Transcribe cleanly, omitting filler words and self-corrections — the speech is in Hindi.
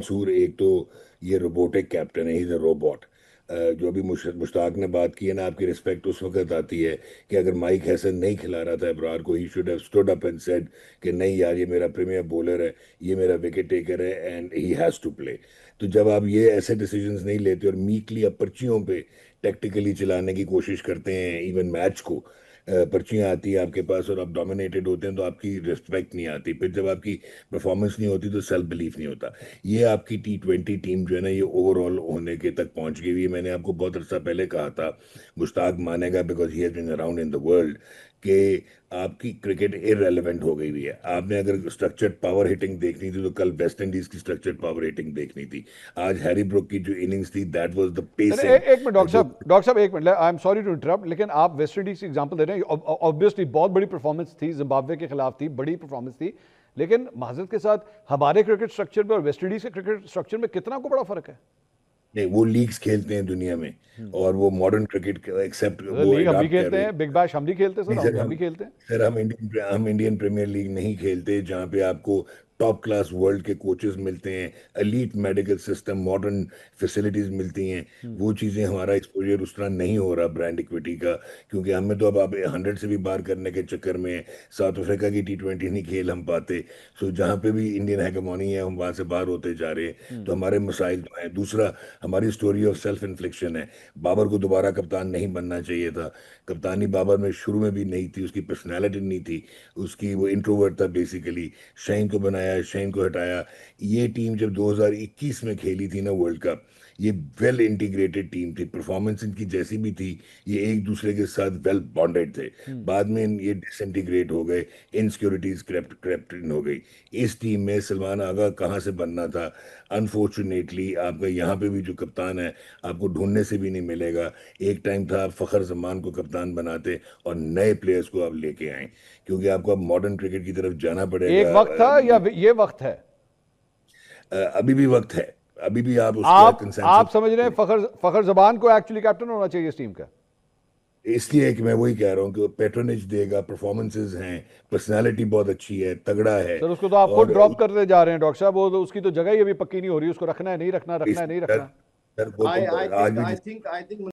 मंसूर एक तो ये रोबोटिक कैप्टन है, ही इज अ रोबोट। जो अभी मुश्ताक ने बात की है ना, आपकी रिस्पेक्ट उस वक्त आती है कि अगर माइक हैसन नहीं खिला रहा था अबरार को, he should have stood up and said कि नहीं यार, ये मेरा प्रीमियर बॉलर है, ये मेरा विकेट टेकर है and he has to play. तो जब आप ये ऐसे डिसीजंस नहीं लेते और मीकली आप पर्चियों पे टैक्टिकली चलाने की कोशिश करते हैं इवन मैच को, पर्चियां आती है आपके पास और आप डोमिनेटेड होते हैं, तो आपकी रिस्पेक्ट नहीं आती। फिर जब आपकी परफॉर्मेंस नहीं होती तो सेल्फ बिलीफ नहीं होता। ये आपकी T20 टीम जो है ना, ये ओवरऑल होने के तक पहुंच गई हुई है। मैंने आपको बहुत अरसा पहले कहा था, मुश्ताक मानेगा because he has been around in the world, कि आपकी क्रिकेट इररेलेवेंट हो गई हुई है। आपने अगर स्ट्रक्चर्ड पावर हिटिंग देखनी थी तो कल वेस्ट इंडीज की स्ट्रक्चर्ड पावर हिटिंग देखनी थी। आज हैरी ब्रुक की जो इनिंग्स थी, that was the sir pacing एक मिनट जो। डॉक्टर साहब एक मिनट, I am sorry to interrupt, लेकिन आप वेस्ट इंडीज की एग्जांपल दे रहे हैं। ऑब्वियसली बहुत बड़ी परफॉर्मेंस थी, जिम्बाब्वे के खिलाफ थी, बड़ी परफॉर्मेंस थी। लेकिन माजरत के साथ हमारे क्रिकेट स्ट्रक्चर में और वेस्ट इंडीज के क्रिकेट स्ट्रक्चर में कितना को बड़ा फर्क है? नहीं, वो लीग्स खेलते हैं दुनिया में, और वो मॉडर्न क्रिकेट एक्सेप्ट वो लीग हम भी अडॉप्ट कर खेलते रहे हैं। हैं, बिग बैश हम भी खेलते हैं सर, नहीं हम सर, हम हम भी खेलते हैं। सर हम इंडियन प्रीमियर लीग नहीं खेलते, जहाँ पे आपको टॉप क्लास वर्ल्ड के कोचेस मिलते हैं, elite medical system, modern facilities मिलती हैं। वो चीज़ें हमारा एक्सपोजर उस तरह नहीं हो रहा ब्रांड इक्विटी का, क्योंकि हमें तो अब 100 से भी बाहर करने के चक्कर में साउथ अफ्रीका की T20 नहीं खेल हम पाते। सो जहाँ पे भी इंडियन हैगेमोनी है, हम वहाँ से बाहर होते जा रहे हैं, तो हमारे मसाइल तो हैं। दूसरा, हमारी स्टोरी ऑफ सेल्फ इन्फ्लिक्शन है। बाबर को दोबारा कप्तान नहीं बनना चाहिए था। कप्तानी बाबर में शुरू में भी नहीं थी, उसकी पर्सनैलिटी नहीं थी, उसकी वो इंट्रोवर्ट था बेसिकली। शहीन को बनाया, शहीन को हटाया। ये टीम जब 2021 में खेली थी ना वर्ल्ड कप, ये वेल इंटीग्रेटेड टीम थी, परफॉर्मेंस इनकी जैसी भी थी, ये एक दूसरे के साथ वेल बॉन्डेड थे। बाद में ये डिसइंटीग्रेट हो गए, इनसिक्योरिटीज क्रेप्ट क्रेप्ट इन हो गई। इस टीम में सलमान आगा कहाँ से बनना था? अनफॉर्चुनेटली आपका यहाँ पे भी जो कप्तान है, आपको ढूंढने से भी नहीं मिलेगा। एक टाइम था आप फखर जमान को कप्तान बनाते और नए प्लेयर्स को आप लेके आए, क्योंकि आपको अब मॉडर्न क्रिकेट की तरफ जाना एक पड़ेगा। वक्त था या ये वक्त है? अभी भी वक्त है, अभी भी आप उसका आप कंसेंसस। समझ रहे हैं फखर फखर जबान को एक्चुअली कैप्टन होना चाहिए इस टीम का? इसलिए कि मैं वही कह रहा हूँ कि वो पेट्रोनेज देगा, परफॉर्मेंसेज हैं, पर्सनालिटी बहुत अच्छी है, तगड़ा है। सर उसको तो आप खुद और ड्रॉप करते जा रहे हैं डॉक्टर साहब, वो तो उसकी तो जगह ही अभी पक्की नहीं हो रही, उसको रखना है नहीं रखना, रखना है नहीं सर रखना। सर वो I तो I आज think भी I think I think